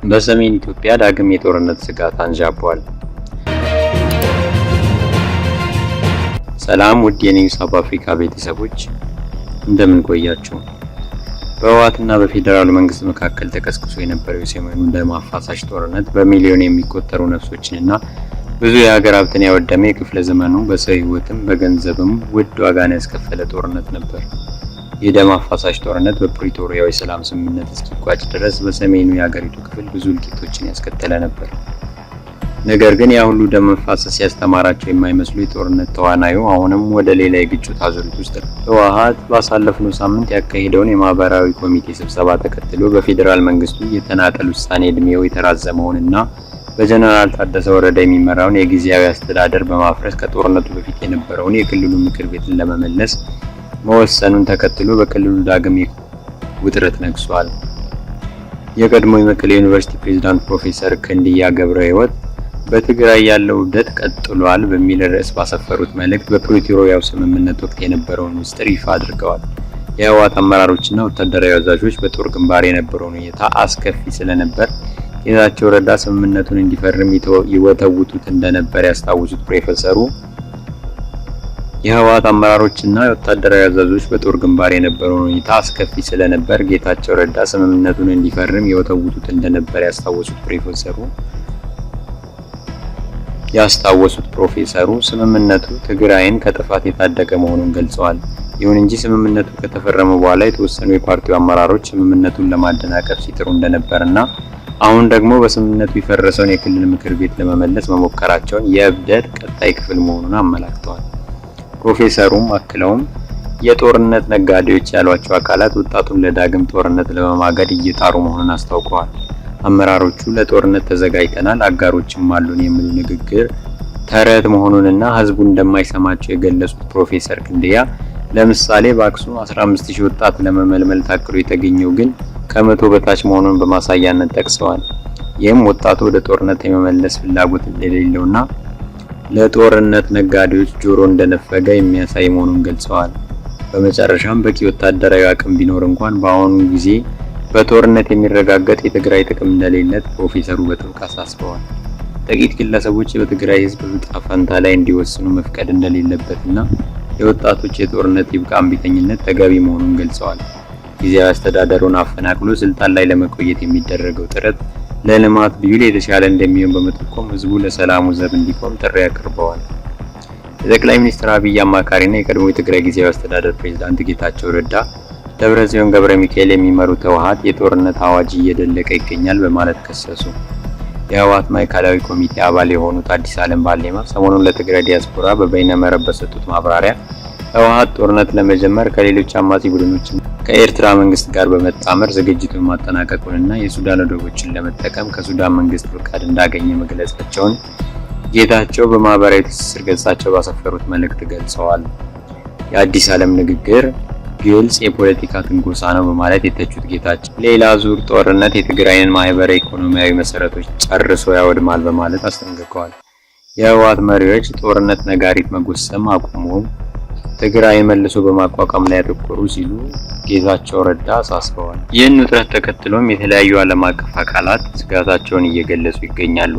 በሰሜን ኢትዮጵያ ዳግም የጦርነት ስጋት አንዣቧል። ሰላም ውድ የኒው ሳውዝ አፍሪካ ቤተሰቦች እንደምን ቆያችሁ? በህወሓትና በፌዴራሉ መንግስት መካከል ተቀስቅሶ የነበረው የሰሜኑ ደም አፋሳሽ ጦርነት በሚሊዮን የሚቆጠሩ ነፍሶችንና ብዙ የሀገር ሀብትን ያወደመ የክፍለ ዘመኑ በሰው ህይወትም በገንዘብም ውድ ዋጋን ያስከፈለ ጦርነት ነበር። የደም አፋሳሽ ጦርነት በፕሪቶሪያው የሰላም ስምምነት እስኪቋጭ ድረስ በሰሜኑ የሀገሪቱ ክፍል ብዙ እልቂቶችን ያስከተለ ነበር። ነገር ግን ያ ሁሉ ደም መፋሰስ ያስተማራቸው የማይመስሉ የጦርነት ተዋናዩ አሁንም ወደ ሌላ የግጭት አዙሪት ውስጥ ነው። ህወሓት ባሳለፍነው ሳምንት ያካሄደውን የማህበራዊ ኮሚቴ ስብሰባ ተከትሎ በፌዴራል መንግስቱ የተናጠል ውሳኔ እድሜው የተራዘመውንና በጀነራል ታደሰ ወረደ የሚመራውን የጊዜያዊ አስተዳደር በማፍረስ ከጦርነቱ በፊት የነበረውን የክልሉ ምክር ቤትን ለመመለስ መወሰኑን ተከትሎ በክልሉ ዳግም ውጥረት ነግሷል። የቀድሞ የመቀሌ ዩኒቨርሲቲ ፕሬዝዳንት ፕሮፌሰር ክንድያ ገብረ ህይወት በትግራይ ያለው ውህደት ቀጥሏል በሚል ርዕስ ባሰፈሩት መልእክት በፕሪቶሪያው ስምምነት ወቅት የነበረውን ምስጢር ይፋ አድርገዋል። የህወሓት አመራሮችና ወታደራዊ አዛዦች በጦር ግንባር የነበረውን ሁኔታ አስከፊ ስለነበር ጌታቸው ረዳ ስምምነቱን እንዲፈርም ይወተውቱት እንደነበር ያስታወሱት ፕሮፌሰሩ የህወሓት አመራሮችና ወታደራዊ አዛዦች በጦር ግንባር የነበረውን ሁኔታ አስከፊ ስለነበር ጌታቸው ረዳ ስምምነቱን እንዲፈርም ይወተውቱት እንደነበር ያስታወሱት ፕሮፌሰሩ ስምምነቱ ትግራይን ከጥፋት የታደገ መሆኑን ገልጸዋል። ይሁን እንጂ ስምምነቱ ከተፈረመ በኋላ የተወሰኑ የፓርቲው አመራሮች ስምምነቱን ለማደናቀፍ ሲጥሩ እንደነበርና አሁን ደግሞ በስምምነቱ የፈረሰውን የክልል ምክር ቤት ለመመለስ መሞከራቸውን የእብደት ቀጣይ ክፍል መሆኑን አመላክተዋል። ፕሮፌሰሩም አክለውም የጦርነት ነጋዴዎች ያሏቸው አካላት ወጣቱን ለዳግም ጦርነት ለመማገድ እየጣሩ መሆኑን አስታውቀዋል። አመራሮቹ ለጦርነት ተዘጋጅተናል፣ አጋሮችም አሉን የሚሉ ንግግር ተረት መሆኑንና ህዝቡ እንደማይሰማቸው የገለጹት ፕሮፌሰር ክንድያ ለምሳሌ በአክሱም 15000 ወጣት ለመመልመል ታቅዶ የተገኘው ግን ከመቶ በታች መሆኑን በማሳያነት ጠቅሰዋል። ይህም ወጣቱ ወደ ጦርነት የመመለስ ፍላጎት እንደሌለውና ለጦርነት ነጋዴዎች ጆሮ እንደነፈገ የሚያሳይ መሆኑን ገልጸዋል። በመጨረሻም በቂ ወታደራዊ አቅም ቢኖር እንኳን በአሁኑ ጊዜ በጦርነት የሚረጋገጥ የትግራይ ጥቅም እንደሌለ ፕሮፌሰሩ በጥብቅ አሳስበዋል። ጥቂት ግለሰቦች በትግራይ ህዝብ ዕጣ ፈንታ ላይ እንዲወስኑ መፍቀድ እንደሌለበትና የወጣቶች የጦርነት ይብቃ እምቢተኝነት ተገቢ መሆኑን ገልጸዋል። ጊዜያዊ አስተዳደሩን አፈናቅሎ ስልጣን ላይ ለመቆየት የሚደረገው ጥረት ለልማት ቢውል የተሻለ እንደሚሆን በመጠቆም ህዝቡ ለሰላሙ ዘብ እንዲቆም ጥሪ አቅርበዋል። የጠቅላይ ሚኒስትር አብይ አማካሪና የቀድሞ የትግራይ ጊዜያዊ አስተዳደር ፕሬዝዳንት ጌታቸው ረዳ ደብረጽዮን ገብረ ሚካኤል የሚመሩት ህወሓት የጦርነት አዋጅ እየደለቀ ይገኛል በማለት ከሰሱ። የህወሓት ማዕከላዊ ኮሚቴ አባል የሆኑት አዲስ ዓለም ባሌማ ሰሞኑን ለትግራይ ዲያስፖራ በበይነ መረብ በሰጡት ማብራሪያ ህወሓት ጦርነት ለመጀመር ከሌሎች አማጺ ቡድኖች ከኤርትራ መንግስት ጋር በመጣመር ዝግጅቱን ማጠናቀቁንና የሱዳን ወደቦችን ለመጠቀም ከሱዳን መንግስት ፍቃድ እንዳገኘ መግለጻቸውን ጌታቸው በማህበራዊ ትስስር ገጻቸው ባሰፈሩት መልእክት ገልጸዋል። የአዲስ ዓለም ንግግር ግልጽ የፖለቲካ ትንኮሳ ነው በማለት የተቹት ጌታቸው ሌላ ዙር ጦርነት የትግራይን ማህበራዊ ኢኮኖሚያዊ መሰረቶች ጨርሶ ያወድማል በማለት አስጠንቅቀዋል። የህወሓት መሪዎች ጦርነት ነጋሪት መጎሰም አቁሙ፣ ትግራይ መልሶ በማቋቋም ላይ ያተኮሩ ሲሉ ጌታቸው ረዳ አሳስበዋል። ይህን ውጥረት ተከትሎም የተለያዩ ዓለም አቀፍ አካላት ስጋታቸውን እየገለጹ ይገኛሉ።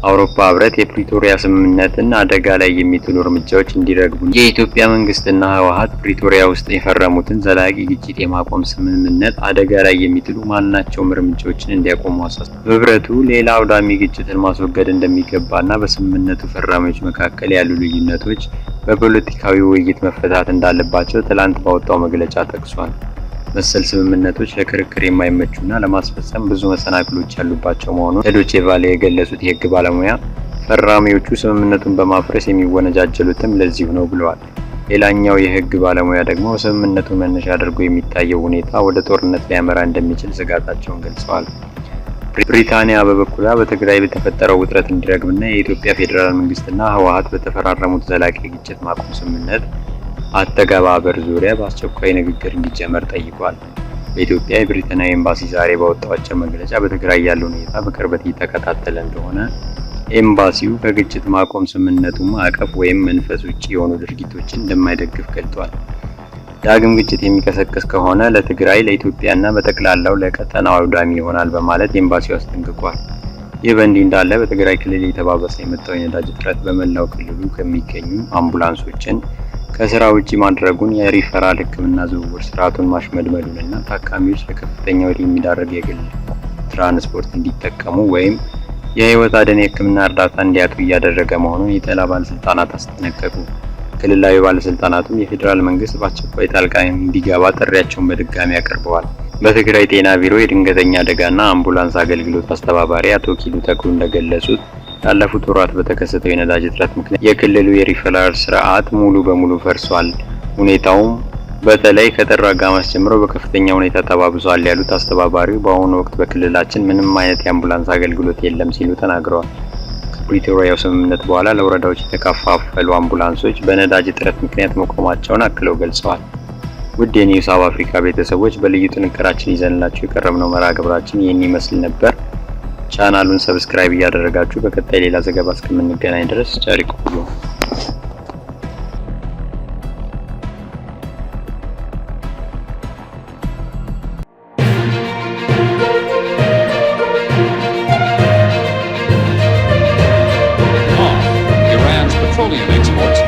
አውሮፓ ህብረት የፕሪቶሪያ ስምምነትን አደጋ ላይ የሚጥሉ እርምጃዎች እንዲረግቡ የኢትዮጵያ መንግስትና ህወሓት ፕሪቶሪያ ውስጥ የፈረሙትን ዘላቂ ግጭት የማቆም ስምምነት አደጋ ላይ የሚጥሉ ማናቸውም እርምጃዎችን እንዲያቆሙ አሳስበዋል። ህብረቱ ሌላ አውዳሚ ግጭትን ማስወገድ እንደሚገባና በስምምነቱ ፈራሚዎች መካከል ያሉ ልዩነቶች በፖለቲካዊ ውይይት መፈታት እንዳለባቸው ትላንት ባወጣው መግለጫ ጠቅሷል። መሰል ስምምነቶች ለክርክር የማይመቹና ለማስፈጸም ብዙ መሰናክሎች ያሉባቸው መሆኑን ለዶቼ ቫለ የገለጹት የህግ ባለሙያ ፈራሚዎቹ ስምምነቱን በማፍረስ የሚወነጃጀሉትም ለዚሁ ነው ብለዋል። ሌላኛው የህግ ባለሙያ ደግሞ ስምምነቱ መነሻ አድርጎ የሚታየው ሁኔታ ወደ ጦርነት ሊያመራ እንደሚችል ስጋታቸውን ገልጸዋል። ብሪታንያ በበኩሏ በትግራይ በተፈጠረው ውጥረት እንዲረግብና የኢትዮጵያ ፌዴራል መንግስትና ህወሓት በተፈራረሙት ዘላቂ ግጭት ማቆም ስምምነት አተገባበር ዙሪያ በአስቸኳይ ንግግር እንዲጀመር ጠይቋል። በኢትዮጵያ የብሪታንያ ኤምባሲ ዛሬ ባወጣው አጭር መግለጫ በትግራይ ያለው ሁኔታ በቅርበት እየተከታተለ እንደሆነ ኤምባሲው ከግጭት ማቆም ስምምነቱ ማዕቀፍ ወይም መንፈስ ውጪ የሆኑ ድርጊቶችን እንደማይደግፍ ገልጿል። ዳግም ግጭት የሚቀሰቅስ ከሆነ ለትግራይ፣ ለኢትዮጵያና በጠቅላላው ለቀጠናው አውዳሚ ይሆናል በማለት ኤምባሲው አስጠንቅቋል። ይህ በእንዲህ እንዳለ በትግራይ ክልል እየተባባሰ የመጣው የነዳጅ እጥረት በመላው ክልሉ ከሚገኙ አምቡላንሶችን ከስራ ውጪ ማድረጉን፣ የሪፈራል ሕክምና ዝውውር ስርዓቱን ማሽመድመዱንና ታካሚዎች ለከፍተኛ ወጪ የሚዳርግ የግል ትራንስፖርት እንዲጠቀሙ ወይም የህይወት አድን የሕክምና እርዳታ እንዲያጡ እያደረገ መሆኑን የጤና ባለስልጣናት አስጠነቀቁ። ክልላዊ ባለስልጣናቱም የፌዴራል መንግስት በአስቸኳይ ጣልቃ እንዲገባ ጥሪያቸውን በድጋሚ አቅርበዋል። በትግራይ ጤና ቢሮ የድንገተኛ አደጋና አምቡላንስ አገልግሎት አስተባባሪ አቶ ኪሉ ተክሉ እንደገለጹት ያለፉት ወራት በተከሰተው የነዳጅ እጥረት ምክንያት የክልሉ የሪፈራል ስርዓት ሙሉ በሙሉ ፈርሷል። ሁኔታውም በተለይ ከጥር አጋማሽ ጀምሮ በከፍተኛ ሁኔታ ተባብሷል ያሉት አስተባባሪው በአሁኑ ወቅት በክልላችን ምንም አይነት የአምቡላንስ አገልግሎት የለም ሲሉ ተናግረዋል። ከፕሪቶሪያው ስምምነት በኋላ ለወረዳዎች የተከፋፈሉ አምቡላንሶች በነዳጅ እጥረት ምክንያት መቆማቸውን አክለው ገልጸዋል። ውድ የኒው ሳውዝ አፍሪካ ቤተሰቦች በልዩ ጥንቅራችን ይዘንላችሁ የቀረብነው መርሃ ግብራችን ይህን ይመስል ነበር። ቻናሉን ሰብስክራይብ እያደረጋችሁ በቀጣይ ሌላ ዘገባ እስከምንገናኝ ድረስ ቸር ቆዩ። Iran's petroleum exports